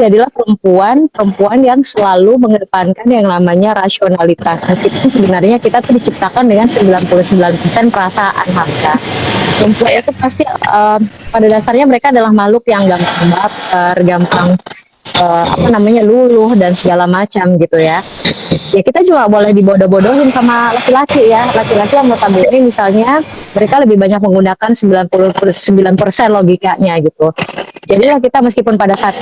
jadilah perempuan yang selalu mengedepankan yang namanya rasionalitas. Meskipun sebenarnya kita tuh diciptakan dengan 99% perasaan, Hamka. Perempuan Ya, itu pasti pada dasarnya mereka adalah makhluk yang gampang baper, gampang apa namanya luluh dan segala macam gitu ya. Ya kita juga boleh dibodoh-bodohin sama laki-laki ya. Laki-laki yang notabene misalnya mereka lebih banyak menggunakan 99% logikanya gitu. Jadilah kita meskipun pada saat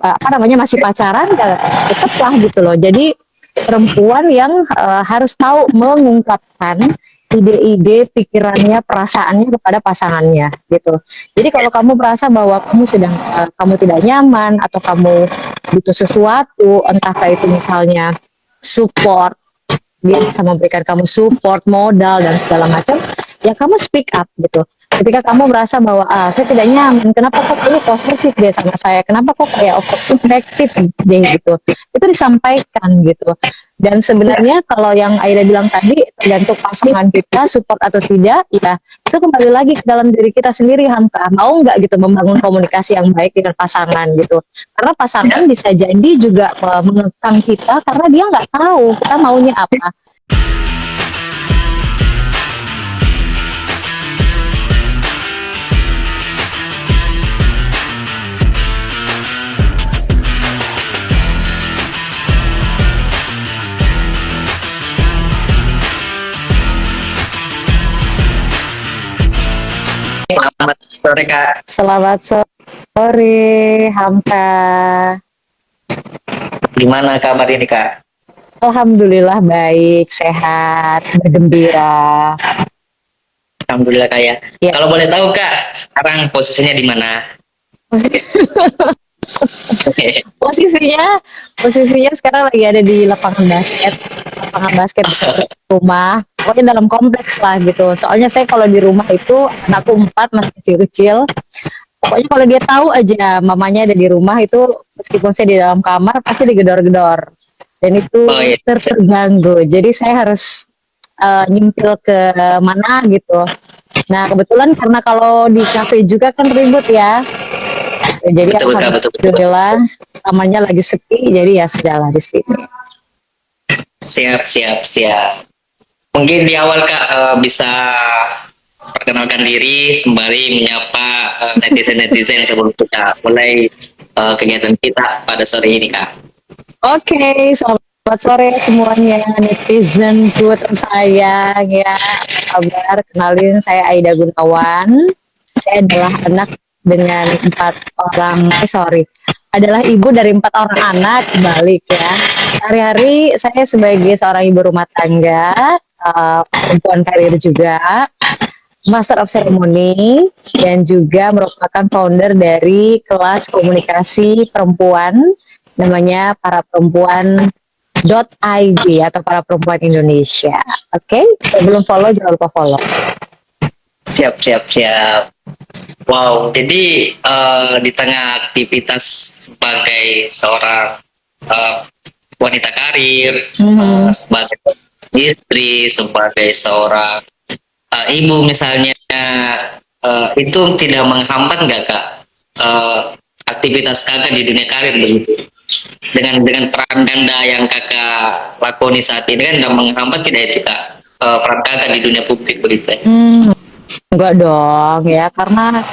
apa namanya masih pacaran ya tetaplah gitu loh. Jadi perempuan yang harus tahu mengungkapkan ide-ide, pikirannya, perasaannya kepada pasangannya gitu. Jadi kalau kamu merasa bahwa kamu sedang kamu tidak nyaman atau kamu butuh sesuatu, entahkah itu misalnya support, dia bisa memberikan kamu support, modal dan segala macam, ya kamu speak up gitu. Ketika kamu merasa bahwa saya tidak nyaman, kenapa kok ini posesif dia sama saya, kenapa kok kayak overprotective deh gitu, itu disampaikan gitu. Dan sebenarnya kalau yang Aida bilang tadi tergantung pasangan kita support atau tidak, ya itu kembali lagi ke dalam diri kita sendiri, Hamka, mau nggak gitu membangun komunikasi yang baik dengan pasangan gitu. Karena pasangan bisa jadi juga mengekang kita karena dia nggak tahu kita maunya apa. selamat sore Kak. Selamat sore, Hamka. Gimana kabar ini Kak? Alhamdulillah baik, sehat, bergembira. Alhamdulillah Kak ya. Ya, Kalau boleh tahu Kak, sekarang posisinya di mana? posisinya posisinya sekarang lagi ada di lapangan basket rumah. Pokoknya dalam kompleks lah gitu. Soalnya saya kalau di rumah itu anakku 4 masih kecil-kecil. Pokoknya kalau dia tahu aja mamanya ada di rumah itu meskipun saya di dalam kamar pasti digedor-gedor. Dan itu Oh iya. terganggu. Jadi saya harus nyimpil ke mana gitu. Nah kebetulan karena kalau di kafe juga kan ribut ya. Jadi Betul Kak, betul betul. alhamdulillah kamarnya lagi sepi. Jadi ya sudahlah di sini. Siap siap siap. Mungkin di awal Kak bisa perkenalkan diri sembari menyapa netizen-netizen sebelum kita mulai kegiatan kita pada sore ini Kak. Oke, selamat sore semuanya netizen ku tersayang ya. Apa kabar? Kenalin saya Aida Gunawan. Saya adalah anak dengan 4 orang, adalah ibu dari 4 orang anak, balik ya. Sehari-hari saya sebagai seorang ibu rumah tangga, perempuan karir juga, Master of Ceremony, dan juga merupakan founder dari kelas komunikasi perempuan namanya Para Perempuan .id atau Para Perempuan Indonesia. Oke, belum follow jangan lupa follow. Siap siap siap. Wow, jadi di tengah aktivitas sebagai seorang wanita karir, sebagai istri, sebagai seorang ibu misalnya, itu tidak menghambat nggak Kak aktivitas Kakak di dunia karir begitu? Dengan peran ganda yang Kakak lakoni saat ini kan tidak menghambat tidak ya kita peran Kakak di dunia publik begitu? Enggak dong ya, karena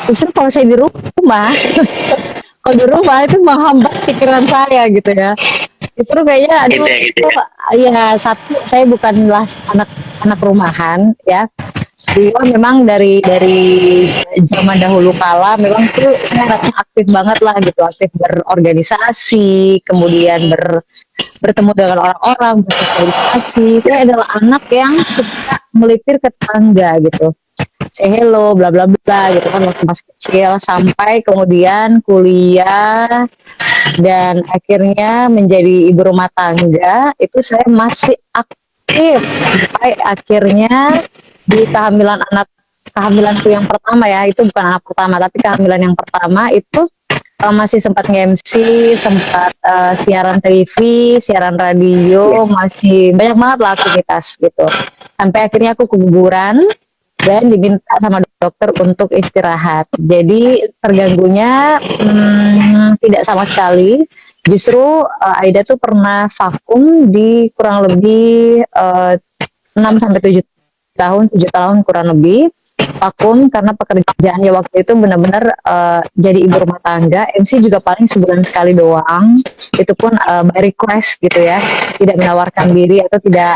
justru kalau saya di rumah kalau di rumah itu menghambat pikiran saya gitu ya. Justru kayaknya aduh Gitu ya. ya satu saya bukanlah anak rumahan ya. Dia memang dari zaman dahulu kala memang tuh saya anaknya aktif banget lah gitu, aktif berorganisasi, kemudian bertemu dengan orang-orang, bersosialisasi. Saya adalah anak yang suka melipir ke tetangga gitu, say hello, bla bla bla gitu kan waktu masih kecil, sampai kemudian kuliah dan akhirnya menjadi ibu rumah tangga. Itu saya masih aktif sampai akhirnya di kehamilanku yang pertama ya, itu bukan anak pertama tapi kehamilan yang pertama itu masih sempat nge-MC, sempat siaran TV, siaran radio, masih banyak banget lah aktivitas gitu. Sampai akhirnya aku keguguran dan diminta sama dokter untuk istirahat. Jadi terganggunya tidak sama sekali. Justru Aida tuh pernah vakum di kurang lebih 6 sampai 7 tahun, 7 tahun kurang lebih vakum karena pekerjaannya waktu itu benar-benar jadi ibu rumah tangga. MC juga paling sebulan sekali doang. Itu pun by request gitu ya, tidak menawarkan diri atau tidak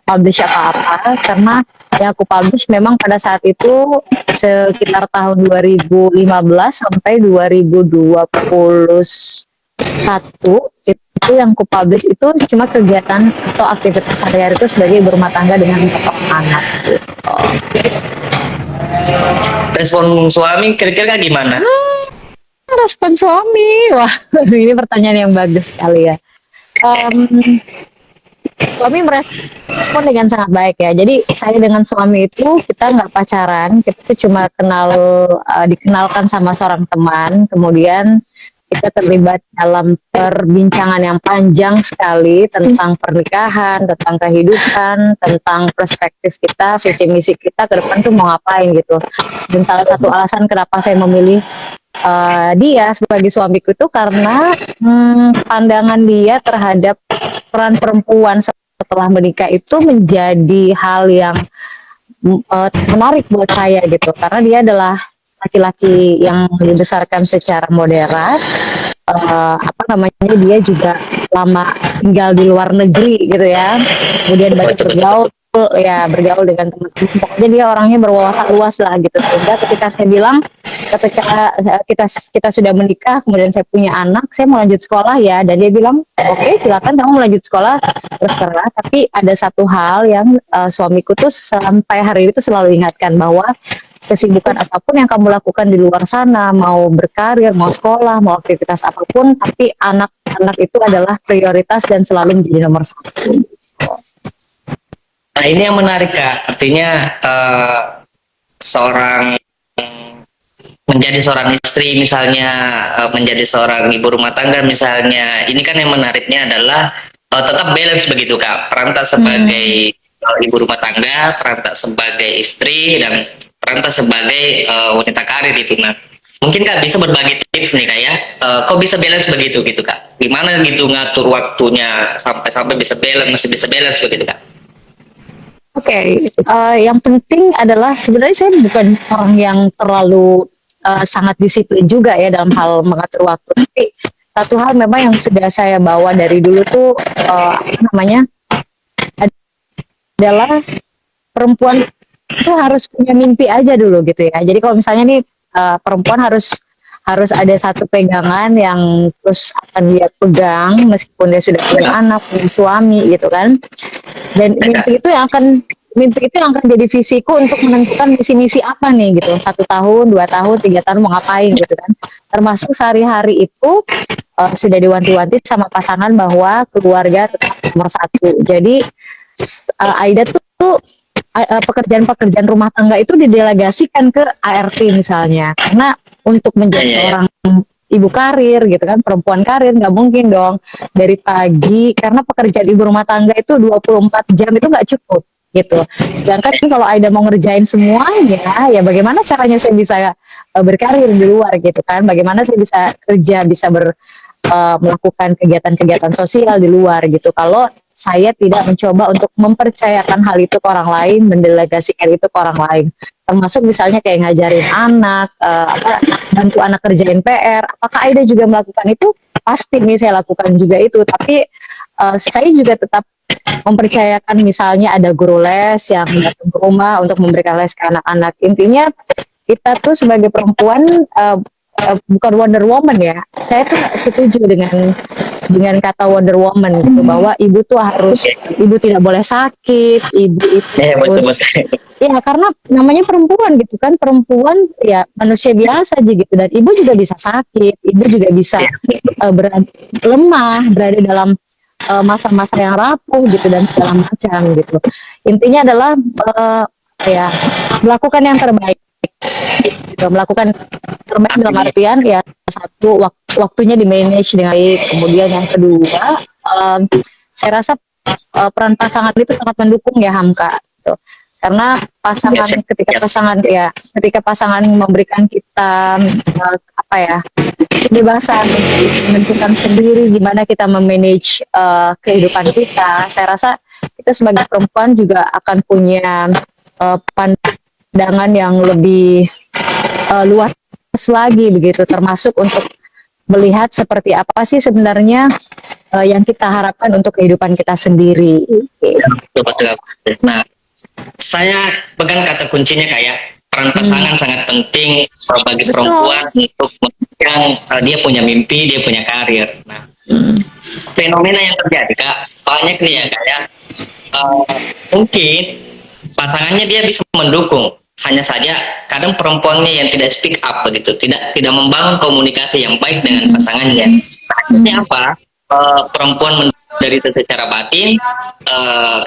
publish apa-apa karena yang aku publish memang pada saat itu sekitar tahun 2015 sampai 2021 itu yang ku publish itu cuma kegiatan atau aktivitas sehari-hari itu sebagai ibu rumah tangga dengan 4 anak gitu. Respon suami kira-kira gimana? Respon suami, wah ini pertanyaan yang bagus sekali ya. Suami merespon dengan sangat baik ya. Jadi saya dengan suami itu kita nggak pacaran, kita tuh cuma dikenalkan sama seorang teman, kemudian kita terlibat dalam perbincangan yang panjang sekali tentang pernikahan, tentang kehidupan, tentang perspektif kita, visi misi kita ke depan tuh mau ngapain gitu. Dan salah satu alasan kenapa saya memilih dia sebagai suamiku itu karena pandangan dia terhadap peran perempuan setelah menikah itu menjadi hal yang menarik buat saya gitu, karena dia adalah laki-laki yang dibesarkan secara modern, apa namanya, dia juga lama tinggal di luar negeri gitu ya, kemudian banyak bergaul dengan teman-teman, pokoknya dia orangnya berwawasan luas lah gitu, sehingga ketika saya bilang ketika kita sudah menikah kemudian saya punya anak, saya mau lanjut sekolah ya, dan dia bilang oke, silakan kamu lanjut sekolah, terserah, tapi ada satu hal yang suamiku tuh sampai hari ini tuh selalu ingatkan bahwa kesibukan apapun yang kamu lakukan di luar sana, mau berkarir, mau sekolah, mau aktivitas apapun, tapi anak-anak itu adalah prioritas dan selalu menjadi nomor satu. Nah ini yang menarik Kak, artinya menjadi seorang istri misalnya, menjadi seorang ibu rumah tangga misalnya, ini kan yang menariknya adalah tetap balance begitu Kak, peran tak sebagai ibu rumah tangga, peran tak sebagai istri, dan peran tak sebagai wanita karir itu. Nah mungkin Kak bisa berbagi tips nih Kak ya, kok bisa balance begitu gitu Kak, gimana gitu ngatur waktunya sampai bisa balance, masih bisa balance begitu Kak? Oke, yang penting adalah sebenarnya saya bukan orang yang terlalu sangat disiplin juga ya dalam hal mengatur waktu. Tapi satu hal memang yang sudah saya bawa dari dulu tuh apa namanya, adalah perempuan itu harus punya mimpi aja dulu gitu ya. Jadi kalau misalnya nih perempuan harus ada satu pegangan yang terus akan dia pegang meskipun dia sudah punya anak, punya suami gitu kan. Dan mimpi itu yang akan jadi visiku untuk menentukan misi-misi apa nih gitu, 1 tahun, 2 tahun, 3 tahun mau ngapain gitu kan. Termasuk sehari-hari itu sudah diwanti-wanti sama pasangan bahwa keluarga tetap nomor satu. Jadi Aida tuh pekerjaan-pekerjaan rumah tangga itu didelegasikan ke ART misalnya, karena untuk menjadi seorang ibu karir gitu kan, perempuan karir nggak mungkin dong dari pagi, karena pekerjaan ibu rumah tangga itu 24 jam itu nggak cukup gitu. Sedangkan kalau Aida mau ngerjain semuanya, ya bagaimana caranya saya bisa berkarir di luar gitu kan, bagaimana saya bisa kerja, bisa melakukan kegiatan-kegiatan sosial di luar gitu, kalau saya tidak mencoba untuk mempercayakan hal itu ke orang lain, mendelegasikan itu ke orang lain. Termasuk misalnya kayak ngajarin anak, bantu anak kerjain PR. Apakah Aida juga melakukan itu? Pasti nih saya lakukan juga itu. Tapi saya juga tetap mempercayakan misalnya ada guru les yang datang ke rumah untuk memberikan les ke anak-anak. Intinya kita tuh sebagai perempuan bukan Wonder Woman ya. Saya tuh setuju dengan kata Wonder Woman gitu, bahwa ibu tuh ibu tidak boleh sakit, ibu itu harus ya, karena namanya perempuan gitu kan, perempuan ya manusia biasa aja gitu, dan ibu juga bisa sakit, ibu juga bisa lemah, berada dalam masa-masa yang rapuh gitu dan segala macam gitu. Intinya adalah ya melakukan yang terbaik gitu, melakukan terbaik dalam artian ya, satu waktunya di manage dengan baik, kemudian yang kedua saya rasa peran pasangan itu sangat mendukung ya Hamka gitu. karena pasangan ketika pasangan memberikan kita apa ya, kebebasan menentukan sendiri gimana kita memanage kehidupan kita. Saya rasa kita sebagai perempuan juga akan punya pandangan yang lebih luas lagi begitu, termasuk untuk melihat seperti apa sih sebenarnya yang kita harapkan untuk kehidupan kita sendiri. Betul. Nah, saya pegang kata kuncinya kayak peran pasangan sangat penting bagi perempuan untuk yang dia punya mimpi, dia punya karir. Nah, fenomena yang terjadi Kak, banyak nih ya kayak mungkin pasangannya dia bisa mendukung, hanya saja kadang perempuannya yang tidak speak up begitu, tidak membangun komunikasi yang baik dengan pasangannya. Ini apa? Perempuan menderita secara batin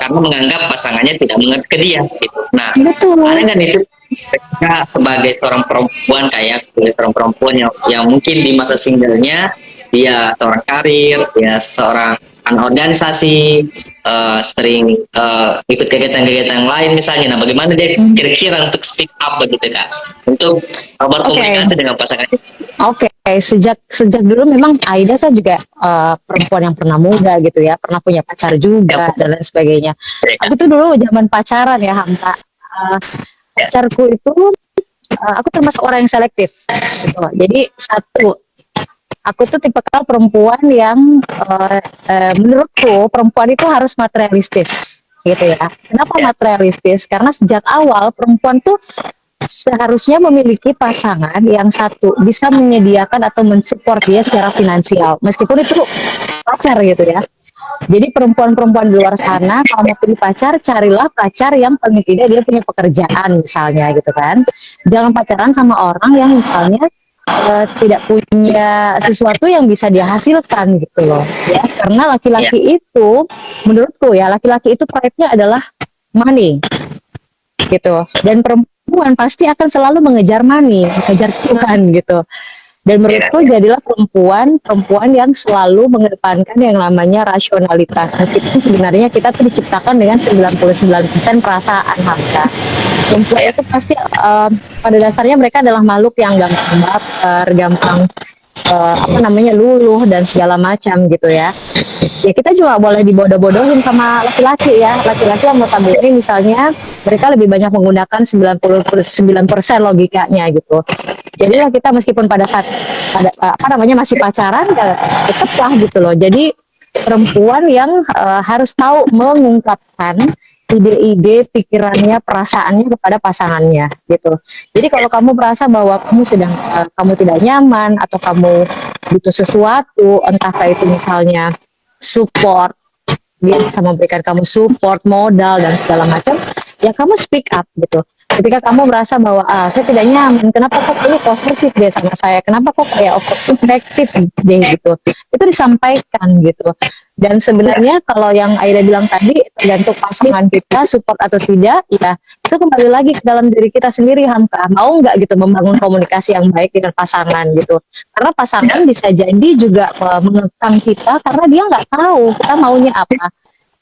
karena menganggap pasangannya tidak mengerti ke dia gitu. Nah, ada nggak nih kita sebagai seorang perempuan sebagai seorang perempuan yang mungkin di masa singlenya dia seorang karir, dia seorang organisasi, sering ikut kegiatan-kegiatan lain misalnya. Nah, bagaimana dia kira-kira untuk speak up begitu Kak, untuk berkomunikasi dengan pasangannya? Sejak dulu memang Aida kan juga perempuan yang pernah muda gitu ya, pernah punya pacar juga dan lain sebagainya. Aku tuh dulu zaman pacaran ya Hamka, pacarku itu aku termasuk orang yang selektif gitu. Jadi aku tuh tipikal perempuan yang menurutku perempuan itu harus materialistis gitu ya. Kenapa materialistis? Karena sejak awal perempuan tuh seharusnya memiliki pasangan yang satu bisa menyediakan atau mensupport dia secara finansial, meskipun itu pacar gitu ya. Jadi perempuan-perempuan di luar sana kalau mau pilih pacar, carilah pacar yang paling tidak dia punya pekerjaan misalnya gitu kan. Jangan pacaran sama orang yang misalnya tidak punya sesuatu yang bisa dia hasilkan gitu loh ya. Karena laki-laki itu menurutku ya, laki-laki itu proyeknya adalah money gitu, dan perempuan pasti akan selalu mengejar money, mengejar Tuhan gitu. Dan menurutku jadilah perempuan yang selalu mengedepankan yang namanya rasionalitas, meskipun sebenarnya kita tuh diciptakan dengan 99% perasaan harta. Perempuan itu pasti pada dasarnya mereka adalah makhluk yang gampang baper, gampang luluh dan segala macam gitu ya. Ya kita juga boleh dibodoh-bodohin sama laki-laki ya. Laki-laki yang notabene misalnya mereka lebih banyak menggunakan 99% logikanya gitu. Jadilah kita meskipun pada saat masih pacaran ya tetaplah gitu loh. Jadi perempuan yang harus tahu mengungkapkan ide-ide, pikirannya, perasaannya kepada pasangannya gitu. Jadi kalau kamu merasa bahwa kamu kamu tidak nyaman atau kamu butuh sesuatu, entahkah itu misalnya support, dia bisa memberikan kamu support, modal dan segala macam, ya kamu speak up gitu. Ketika kamu merasa bahwa saya tidak nyaman, kenapa kok ini posesif dia sama saya, kenapa kok kayak overprotective deh gitu, itu disampaikan gitu. Dan sebenarnya kalau yang Aida bilang tadi, tergantung pasangan kita support atau tidak, ya itu kembali lagi ke dalam diri kita sendiri Hamka, mau nggak gitu membangun komunikasi yang baik dengan pasangan gitu. Karena pasangan bisa jadi juga mengekang kita karena dia nggak tahu kita maunya apa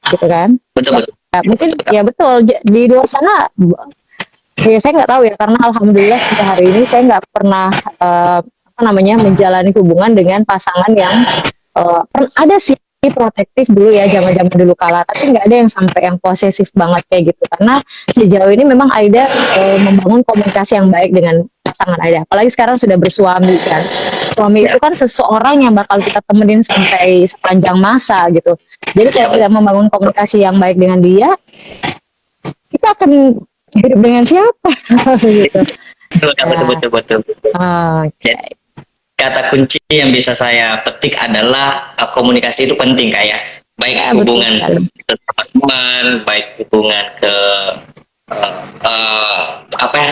gitu kan. Betul. Ya, mungkin ya betul di luar sana ya saya nggak tahu ya, karena alhamdulillah sampai hari ini saya nggak pernah menjalani hubungan dengan pasangan yang ada sih protektif dulu ya, zaman-zaman dulu kala, tapi nggak ada yang sampai yang posesif banget kayak gitu. Karena sejauh ini memang Aida membangun komunikasi yang baik dengan pasangan Aida, apalagi sekarang sudah bersuami kan. Suami itu kan seseorang yang bakal kita temenin sampai sepanjang masa gitu. Jadi kalau kita membangun komunikasi yang baik dengan dia, kita akan hidup dengan siapa gitu. Betul. Jadi kata kunci yang bisa saya petik adalah komunikasi itu penting kayak baik hubungan ke teman, baik hubungan ke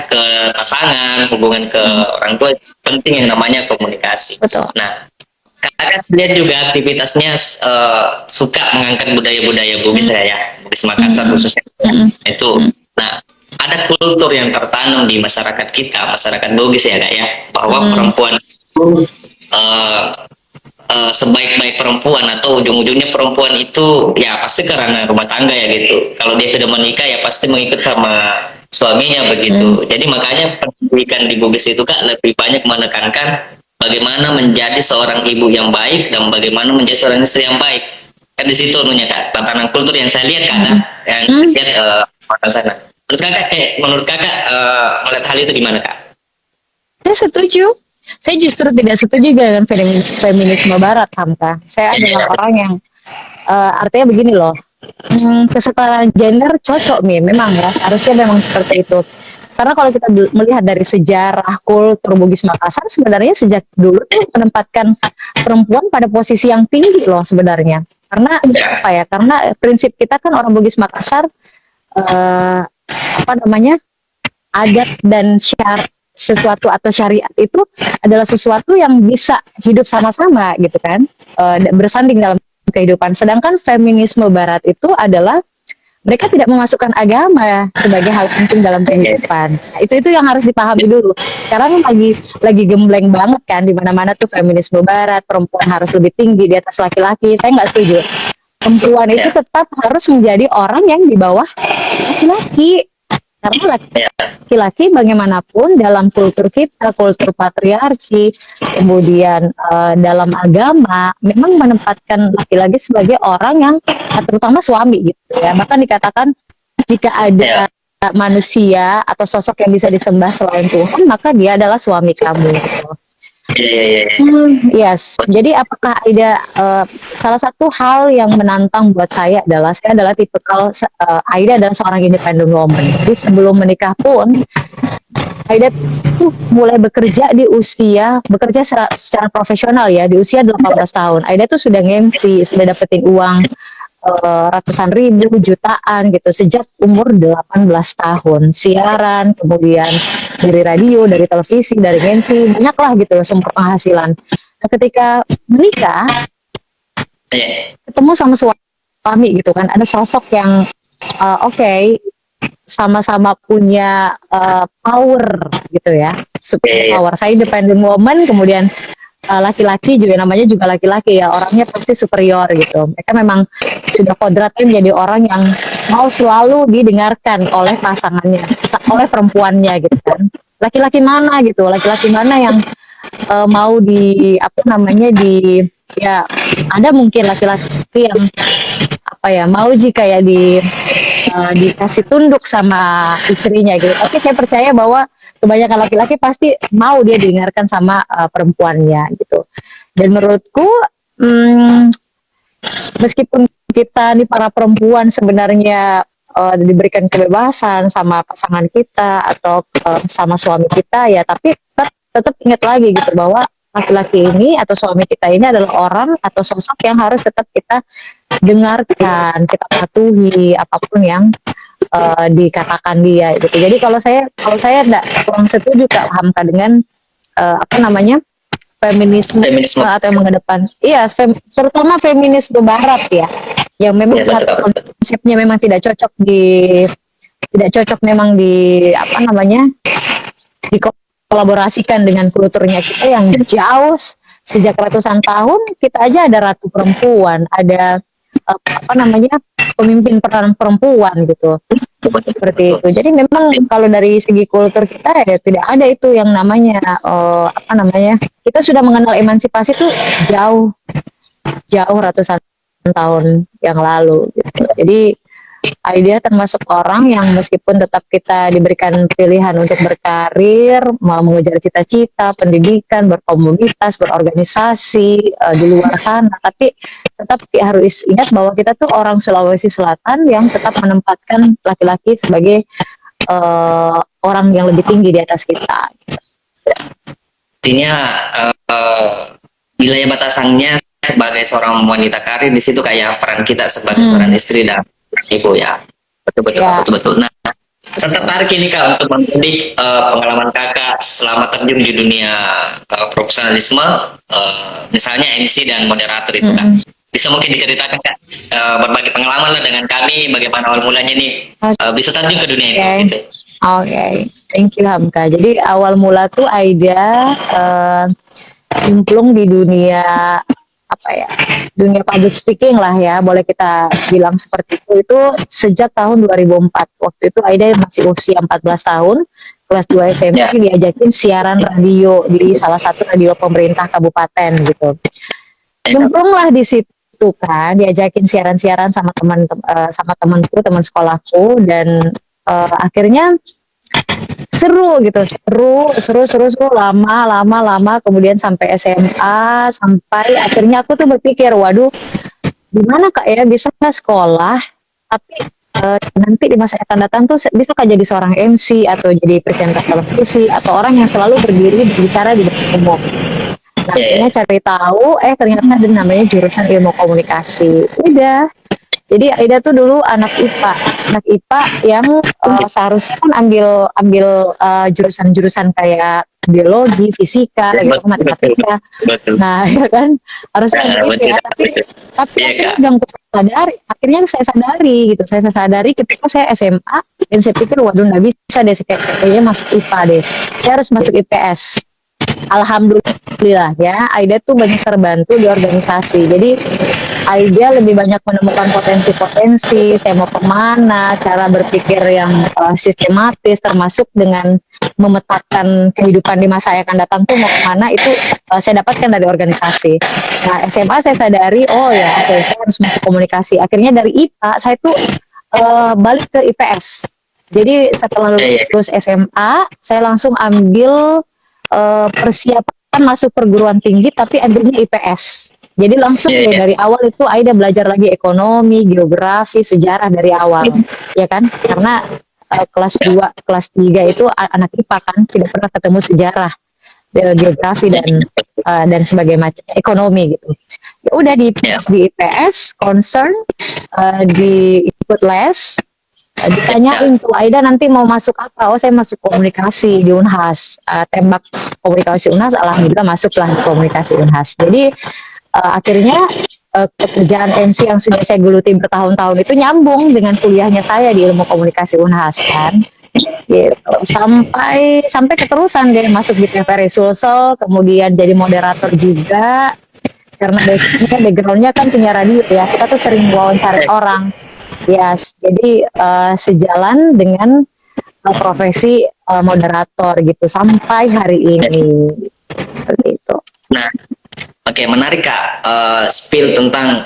ke pasangan, hubungan ke orang tua, penting yang namanya komunikasi. Betul. Nah, kadang lihat juga aktivitasnya suka mengangkat budaya-budaya Bugis Bugis Makassar khususnya itu. Nah, ada kultur yang tertanam di masyarakat kita, masyarakat Bugis ya Kak ya, bahwa perempuan itu sebaik-baik perempuan atau ujung-ujungnya perempuan itu ya pasti karena rumah tangga ya gitu. Kalau dia sudah menikah ya pasti mengikut sama suaminya begitu. Jadi makanya pendidikan di Bugis itu Kak lebih banyak menekankan bagaimana menjadi seorang ibu yang baik dan bagaimana menjadi seorang istri yang baik. Kan di situ nunya Kak, tatanan kultur yang saya lihat Kak, yang saya lihat di sana. Menurut kakak melihat hal itu gimana Kak? Saya setuju. Saya justru tidak setuju dengan feminisme Barat, Hamka. Saya adalah orang yang artinya begini loh. Kesetaraan gender cocok nih, memang ya. Harusnya memang seperti itu. Karena kalau kita melihat dari sejarah kultur Bugis Makassar, sebenarnya sejak dulu tuh menempatkan perempuan pada posisi yang tinggi loh sebenarnya. Karena apa ya? Karena prinsip kita kan orang Bugis Makassar apa namanya, adat dan sesuatu atau syariat itu adalah sesuatu yang bisa hidup sama-sama gitu kan, bersanding dalam kehidupan. Sedangkan feminisme Barat itu adalah mereka tidak memasukkan agama sebagai hal penting dalam kehidupan. Nah, itu yang harus dipahami dulu. Sekarang lagi gembleng banget kan di mana-mana tuh feminisme Barat, perempuan harus lebih tinggi di atas laki-laki. Saya nggak setuju. Perempuan itu tetap harus menjadi orang yang di bawah laki-laki. Karena laki-laki bagaimanapun dalam kultur kita, kultur patriarki, kemudian dalam agama, memang menempatkan laki-laki sebagai orang yang terutama suami gitu ya. Bahkan dikatakan jika ada manusia atau sosok yang bisa disembah selain Tuhan, maka dia adalah suami kamu gitu. Yes. Jadi apakah ada salah satu hal yang menantang buat saya adalah tipikal Aida adalah seorang independent woman. Jadi sebelum menikah pun Aida tuh mulai bekerja secara profesional ya di usia 18 tahun. Aida tuh sudah nge-MC, sudah dapetin uang ratusan ribu, jutaan gitu sejak umur 18 tahun. Siaran, kemudian dari radio, dari televisi, dari MC, banyak lah gitu sumber penghasilan. Nah, ketika menikah, ketemu sama suami gitu kan, ada sosok yang oke, sama-sama punya power gitu ya, super power. Saya independent woman, kemudian laki-laki juga namanya juga laki-laki ya, orangnya pasti superior gitu. Mereka memang sudah kodratnya menjadi orang yang mau selalu didengarkan oleh pasangannya, oleh perempuannya gitu kan. Laki-laki mana gitu, laki-laki mana yang mau ya ada mungkin laki-laki yang mau jika ya dikasih tunduk sama istrinya gitu. Tapi saya percaya bahwa kebanyakan laki-laki pasti mau dia didengarkan sama perempuannya gitu. Dan menurutku meskipun kita nih para perempuan sebenarnya diberikan kebebasan sama pasangan kita atau sama suami kita ya, tapi tetap ingat lagi gitu bahwa laki-laki ini atau suami kita ini adalah orang atau sosok yang harus tetap kita dengarkan, kita patuhi apapun yang dikatakan dia gitu. Jadi kalau saya kurang setuju Kak Hamka dengan feminisme atau yang mengedepan, terutama feminisme Barat ya, yang memang konsepnya memang tidak cocok memang dikolaborasikan dengan kulturnya kita yang jauh sejak ratusan tahun. Kita aja ada ratu perempuan, ada pemimpin perempuan gitu, seperti itu. Jadi memang kalau dari segi kultur kita ya tidak ada itu yang namanya kita sudah mengenal emansipasi itu jauh ratusan tahun yang lalu gitu. Jadi Aida termasuk orang yang meskipun tetap kita diberikan pilihan untuk berkarir, mau mengejar cita-cita, pendidikan, berkomunitas, berorganisasi di luar sana, tapi tetap harus ingat bahwa kita tuh orang Sulawesi Selatan yang tetap menempatkan laki-laki sebagai orang yang lebih tinggi di atas kita. Artinya wilayah batasannya sebagai seorang wanita karir di situ kayak peran kita sebagai seorang istri dan ibu ya, betul. Nah, saya tertarik ini Kak untuk mendidik pengalaman Kakak selama terjun di dunia profesionalisme, misalnya MC dan moderator itu Kak. Bisa mungkin diceritakan Kak, berbagi pengalaman lah dengan kami, bagaimana awal mulanya nih bisa terjun ke dunia itu gitu. Oke. Thank you Hamka. Jadi awal mula tuh Aida cemplung di dunia apa ya, dunia public speaking lah ya, boleh kita bilang seperti itu sejak tahun 2004. Waktu itu Aida masih usia 14 tahun, kelas 2 SMP, Ya. diajakin siaran radio di salah satu radio pemerintah kabupaten gitu. Nyemplunglah di situ kan, diajakin siaran-siaran sama sama temanku, teman sekolahku, dan akhirnya seru gitu, seru lama, kemudian sampai SMA, sampai akhirnya aku tuh berpikir, waduh, gimana Kak ya bisa nggak sekolah tapi nanti di masa yang akan datang tuh bisa Kak jadi seorang MC atau jadi presenter televisi atau orang yang selalu berdiri berbicara di depan umum. Nah, akhirnya cari tahu, ternyata ada namanya jurusan ilmu komunikasi. Udah. Jadi Aida tuh dulu anak IPA yang seharusnya kan ambil jurusan-jurusan kayak biologi, fisika, gitu, matematika. Nah, ya kan harusnya begitu ya. Tapi akhirnya saya sadari gitu. Saya sadari ketika saya SMA dan saya pikir waduh nggak bisa deh, kayaknya masuk IPA deh. Saya harus masuk IPS. Alhamdulillah ya, Aida tuh banyak terbantu di organisasi. Jadi Aida lebih banyak menemukan potensi-potensi, saya mau kemana, cara berpikir yang sistematis, termasuk dengan memetakan kehidupan di masa yang akan datang tuh mau kemana, itu saya dapatkan dari organisasi. Nah, SMA saya sadari, oh ya, saya harus masuk komunikasi. Akhirnya dari IPA, saya tuh balik ke IPS. Jadi setelah lulus SMA, saya langsung ambil persiapan masuk perguruan tinggi, tapi ambilnya IPS. Jadi langsung dari awal itu Aida belajar lagi ekonomi, geografi, sejarah dari awal, ya kan? Karena kelas 2, kelas 3 itu anak IPA kan tidak pernah ketemu sejarah, geografi dan sebagai macam ekonomi gitu. Ya udah di IPS concern, ikut les, ditanyain tuh Aida nanti mau masuk apa? Oh, saya masuk komunikasi di Unhas. Tembak komunikasi Unhas, alhamdulillah masuklah di komunikasi Unhas. Jadi akhirnya pekerjaan MC yang sudah saya geluti bertahun-tahun itu nyambung dengan kuliahnya saya di ilmu komunikasi Unhas kan. Gitu. Sampai keterusan deh masuk di TVRI Sulsel, kemudian jadi moderator juga. Karena basicnya backgroundnya kan punya radio ya, kita tuh sering wawancara orang. Yes, jadi sejalan dengan profesi moderator gitu sampai hari ini, seperti itu. Nah, oke, menarik Kak, spill tentang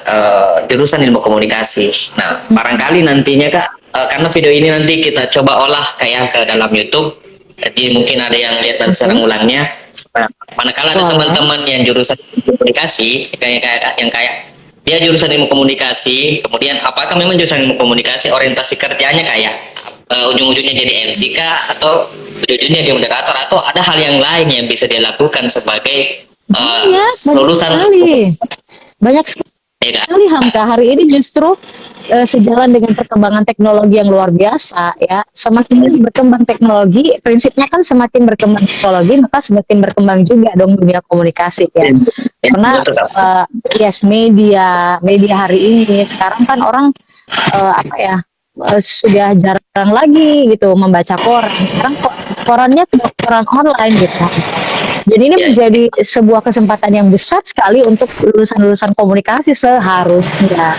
jurusan ilmu komunikasi. Nah, barangkali nantinya Kak, karena video ini nanti kita coba olah kayak ke dalam YouTube, jadi mungkin ada yang lihat dan sekarang ulangnya. Nah, manakala ada teman-teman yang jurusan komunikasi, kayak dia jurusan ilmu komunikasi, kemudian apakah memang jurusan ilmu komunikasi orientasi kerjanya kayak ujung-ujungnya jadi MC kah, atau ujung-ujungnya dia moderator, atau ada hal yang lain yang bisa dia lakukan sebagai lulusan banyak sekali Hamka. Hari ini justru sejalan dengan perkembangan teknologi yang luar biasa ya. Semakin berkembang teknologi, prinsipnya kan semakin berkembang teknologi maka semakin berkembang juga dong dunia komunikasi ya. Karena media hari ini sekarang kan orang sudah jarang lagi gitu membaca koran. Sekarang korannya koran online gitu. Jadi ini menjadi sebuah kesempatan yang besar sekali untuk lulusan-lulusan komunikasi seharusnya.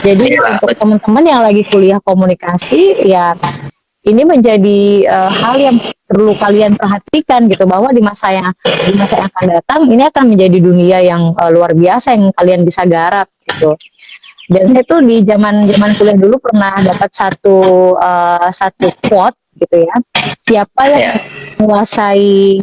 Jadi untuk teman-teman yang lagi kuliah komunikasi, ya ini menjadi hal yang perlu kalian perhatikan gitu, bahwa di masa yang akan datang ini akan menjadi dunia yang luar biasa yang kalian bisa garap gitu. Dan saya tuh di zaman kuliah dulu pernah dapat satu quote gitu ya. Siapa yang menguasai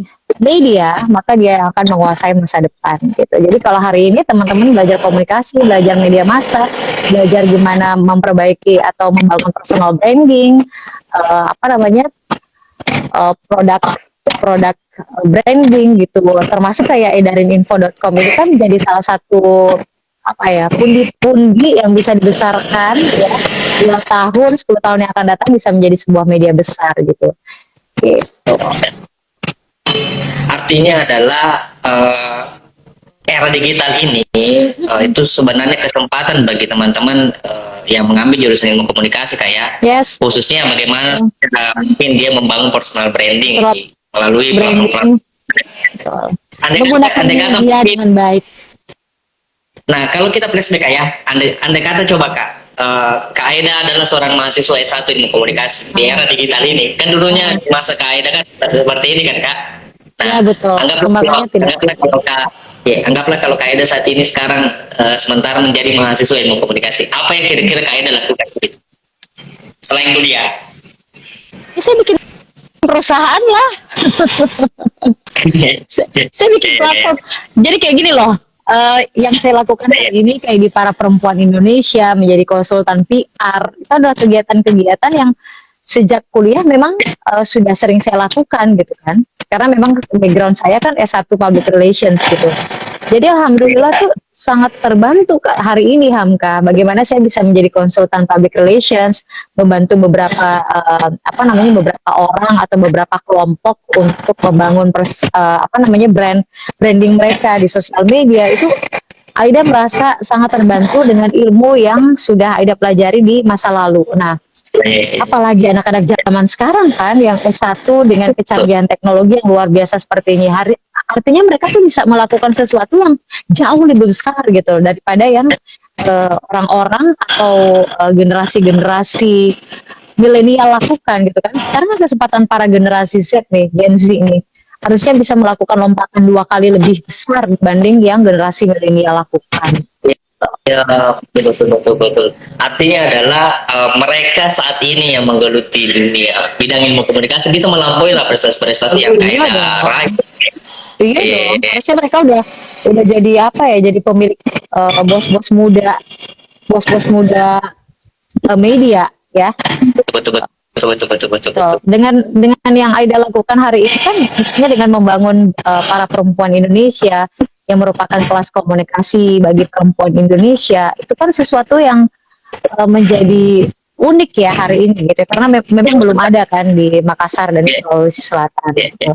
media, maka dia akan menguasai masa depan gitu. Jadi kalau hari ini teman-teman belajar komunikasi, belajar media massa, belajar gimana memperbaiki atau membangun personal branding, produk branding gitu, termasuk kayak edarininfo.com itu kan jadi salah satu pundi-pundi yang bisa dibesarkan ya, 2 tahun, 10 tahun yang akan datang bisa menjadi sebuah media besar gitu. Artinya adalah era digital ini itu sebenarnya kesempatan bagi teman-teman yang mengambil jurusan ilmu komunikasi kayak khususnya bagaimana mungkin dia membangun personal branding melalui menggunakan media dengan baik. Nah, kalau kita flashback Kak ya, andai kata coba Kak, Kak Aida adalah seorang mahasiswa S1 ilmu komunikasi di era digital ini. Kan dulunya masa Kak Aida kan seperti ini kan Kak. Nah, Ya betul, perkembangannya tidak anggaplah kalau Kak, ya, anggaplah kalau Kak Aida saat ini sekarang sementara menjadi mahasiswa ilmu komunikasi, apa yang kira-kira Kak Aida lakukan gitu? Selain kuliah? ya, saya bikin perusahaan lah. Saya bikin platform. Jadi kayak gini loh. Yang saya lakukan hari ini kayak di Para Perempuan Indonesia menjadi konsultan PR itu adalah kegiatan-kegiatan yang sejak kuliah memang sudah sering saya lakukan gitu kan, karena memang background saya kan S1 Public Relations gitu. Jadi alhamdulillah tuh sangat terbantu Kak, hari ini Hamka, bagaimana saya bisa menjadi konsultan public relations, membantu beberapa beberapa orang atau beberapa kelompok untuk membangun branding mereka di sosial media. Itu Aida merasa sangat terbantu dengan ilmu yang sudah Aida pelajari di masa lalu. Nah, apalagi anak-anak zaman sekarang kan yang S1 dengan kecanggihan teknologi yang luar biasa seperti ini. Artinya mereka tuh bisa melakukan sesuatu yang jauh lebih besar gitu daripada yang orang-orang atau generasi-generasi milenial lakukan gitu kan. Sekarang ada kesempatan para generasi Z nih, Gen Z nih, harusnya bisa melakukan lompatan 2 kali lebih besar dibanding yang generasi milenial lakukan. Ya, betul. Artinya adalah mereka saat ini yang menggeluti dunia bidang ilmu komunikasi bisa melampaui lah prestasi-prestasi yang Kak Aida raih. Iya dong, harusnya mereka udah jadi apa ya? Jadi pemilik bos-bos muda, media ya. Betul. Dengan yang Aida lakukan hari ini kan, misalnya dengan membangun para perempuan Indonesia yang merupakan kelas komunikasi bagi perempuan Indonesia, itu kan sesuatu yang menjadi unik ya hari ini gitu, karena memang belum ada kan di Makassar dan Sulawesi Selatan gitu.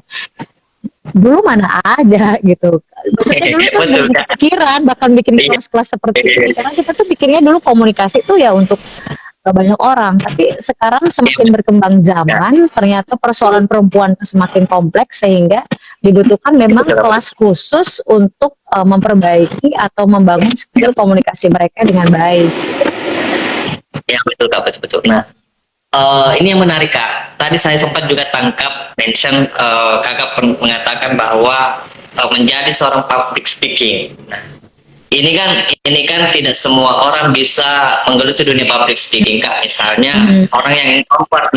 Dulu mana ada gitu, maksudnya dulu kan belum kepikiran bahkan bikin kelas-kelas seperti ini, karena kita tuh pikirnya dulu komunikasi itu ya untuk banyak orang, tapi sekarang semakin berkembang zaman, ternyata persoalan perempuan itu semakin kompleks sehingga dibutuhkan memang kelas khusus untuk memperbaiki atau membangun skill komunikasi mereka dengan baik. Ya betul Kak, betul. Nah, ini yang menarik Kak. Tadi saya sempat juga tangkap mention Kakak mengatakan bahwa menjadi seorang public speaking. Nah, ini kan tidak semua orang bisa menggeluti dunia public speaking Kak. Misalnya orang yang introvert,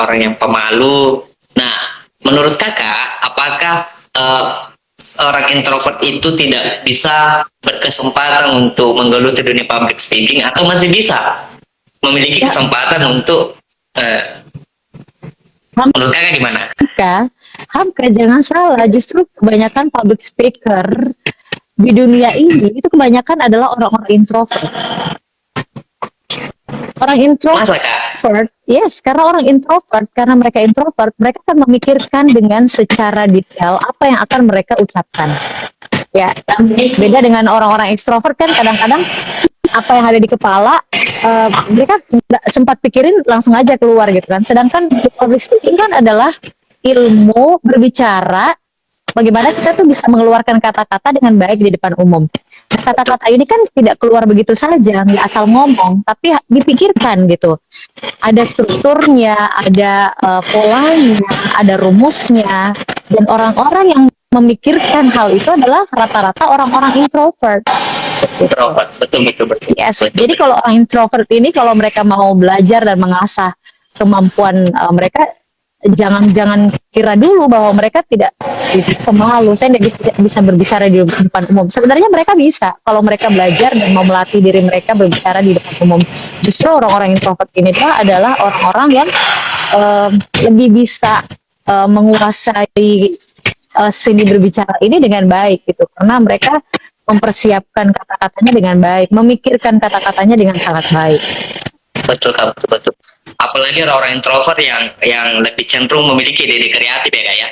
orang yang pemalu. Nah, menurut Kakak, apakah seorang introvert itu tidak bisa berkesempatan untuk menggeluti dunia public speaking atau masih bisa memiliki kesempatan untuk menurut Kakak gimana? Hamka, jangan salah, justru kebanyakan public speaker di dunia ini itu kebanyakan adalah orang-orang introvert. Orang introvert, yes, karena mereka introvert, mereka akan memikirkan dengan secara detail apa yang akan mereka ucapkan. Ya, beda dengan orang-orang extrovert kan kadang-kadang apa yang ada di kepala mereka nggak sempat pikirin, langsung aja keluar gitu kan. Sedangkan public speaking kan adalah ilmu berbicara, bagaimana kita tuh bisa mengeluarkan kata-kata dengan baik di depan umum. Nah, kata-kata ini kan tidak keluar begitu saja, nggak asal ngomong, tapi dipikirkan gitu. Ada strukturnya, ada polanya, ada rumusnya, dan orang-orang yang memikirkan hal itu adalah rata-rata orang-orang introvert. Introvert, betul. Yes. Jadi kalau orang introvert ini, kalau mereka mau belajar dan mengasah kemampuan mereka, jangan kira dulu bahwa mereka tidak pemalu, saya tidak bisa berbicara di depan umum. Sebenarnya mereka bisa kalau mereka belajar dan mau melatih diri mereka berbicara di depan umum. Justru orang-orang introvert ini adalah orang-orang yang lebih bisa menguasai seni berbicara ini dengan baik gitu, karena mereka mempersiapkan kata-katanya dengan baik, memikirkan kata-katanya dengan sangat baik. Betul Kak, betul. Apalagi orang-orang introvert yang lebih cenderung memiliki ide kreatif ya Kak ya.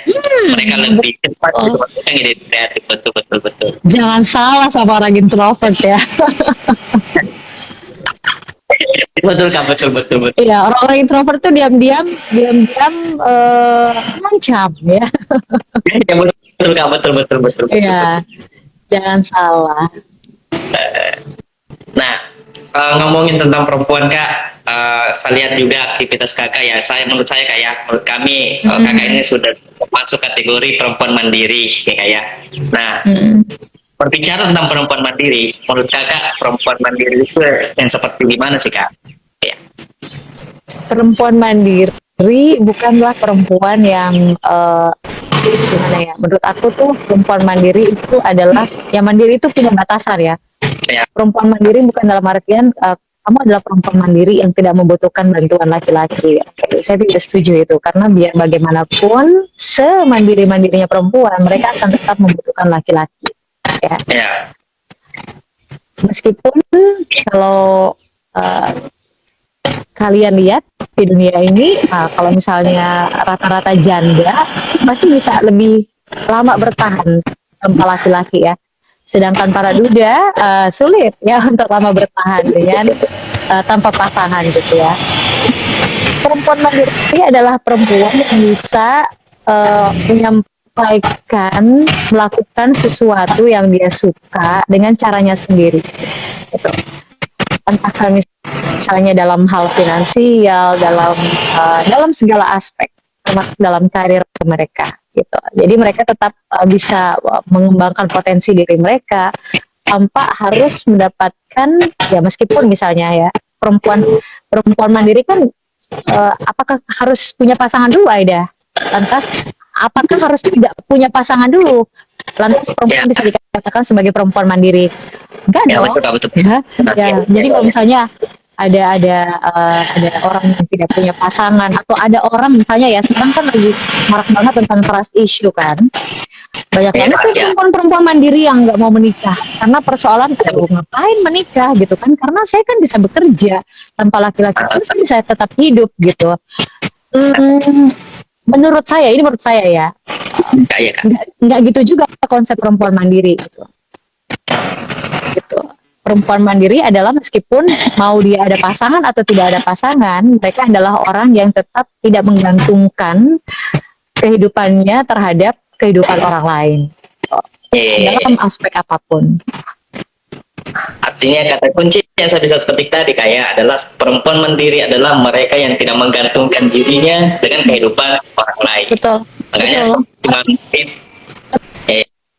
Mereka lebih cepat menemukan ide kreatif, betul. Jangan salah sama orang introvert ya. Betul Kak, betul. Iya, orang-orang introvert tuh diam-diam ngancam ya. Ya betul Kak, betul. Iya. Jangan salah. Nah, ngomongin tentang perempuan kak, saya lihat juga aktivitas kakak ya. Menurut saya kak ya, menurut kami kakak ini sudah masuk kategori perempuan mandiri ya kak ya. Nah, berbicara tentang perempuan mandiri, menurut kakak perempuan mandiri itu yang seperti gimana sih kak? Ya, Perempuan mandiri bukanlah perempuan yang gimana ya? Menurut aku tuh perempuan mandiri itu adalah yang mandiri itu punya batasan ya. ya, Perempuan mandiri bukan dalam artian kamu adalah perempuan mandiri yang tidak membutuhkan bantuan laki-laki. Saya tidak setuju itu karena biar bagaimanapun semandiri-mandirinya perempuan mereka akan tetap membutuhkan laki-laki. Ya. ya, Meskipun kalau uh, kalian lihat di dunia ini, kalau misalnya rata-rata janda pasti bisa lebih lama bertahan tanpa laki-laki ya. Sedangkan para duda sulit ya untuk lama bertahan dengan tanpa pasangan gitu ya. Perempuan mandiri adalah perempuan yang bisa menyampaikan, melakukan sesuatu yang dia suka dengan caranya sendiri. Gitu. Entah misalnya dalam hal finansial, dalam segala aspek, termasuk dalam karir mereka. Gitu. Jadi mereka tetap bisa mengembangkan potensi diri mereka tanpa harus mendapatkan ya meskipun misalnya ya perempuan mandiri kan apakah harus punya pasangan dulu Aida? Lantas apakah harus tidak punya pasangan dulu? Lantas perempuan ya, bisa dikatakan sebagai perempuan mandiri? Enggak ya dong. betul kak betul. Ya, ya. Ya, Jadi kalau misalnya ada orang yang tidak punya pasangan atau ada orang misalnya ya sekarang kan lagi marak banget tentang trust issue kan, banyak ya, banget tuh ya, perempuan-perempuan mandiri yang nggak mau menikah karena persoalan aduh ngapain menikah gitu kan karena saya kan bisa bekerja tanpa laki-laki terus saya tetap hidup gitu. Hmm, menurut saya ya kak ya kak. nggak gitu juga konsep perempuan mandiri gitu. Perempuan mandiri adalah meskipun mau dia ada pasangan atau tidak ada pasangan, mereka adalah orang yang tetap tidak menggantungkan kehidupannya terhadap kehidupan orang lain dalam aspek apapun. Artinya kata kunci yang saya bisa petik tadi kayak adalah perempuan mandiri adalah mereka yang tidak menggantungkan dirinya dengan kehidupan orang lain. Betul. Makanya Betul.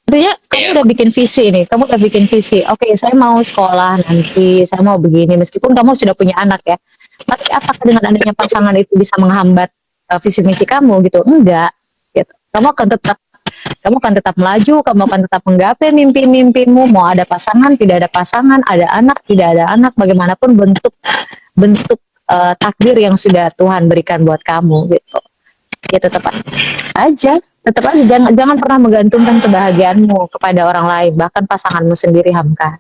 Artinya kamu ya, udah bikin visi nih, kamu udah bikin visi. Oke, saya mau sekolah nanti, saya mau begini. Meskipun kamu sudah punya anak ya, tapi apakah dengan adanya pasangan itu bisa menghambat visi misi kamu gitu? Enggak. Gitu. Kamu akan tetap melaju, kamu akan tetap menggapai mimpi-mimpimu. Mau ada pasangan, tidak ada pasangan, ada anak, tidak ada anak, bagaimanapun bentuk bentuk takdir yang sudah Tuhan berikan buat kamu gitu. Ya tetap aja jangan pernah menggantungkan kebahagiaanmu kepada orang lain bahkan pasanganmu sendiri Hamka.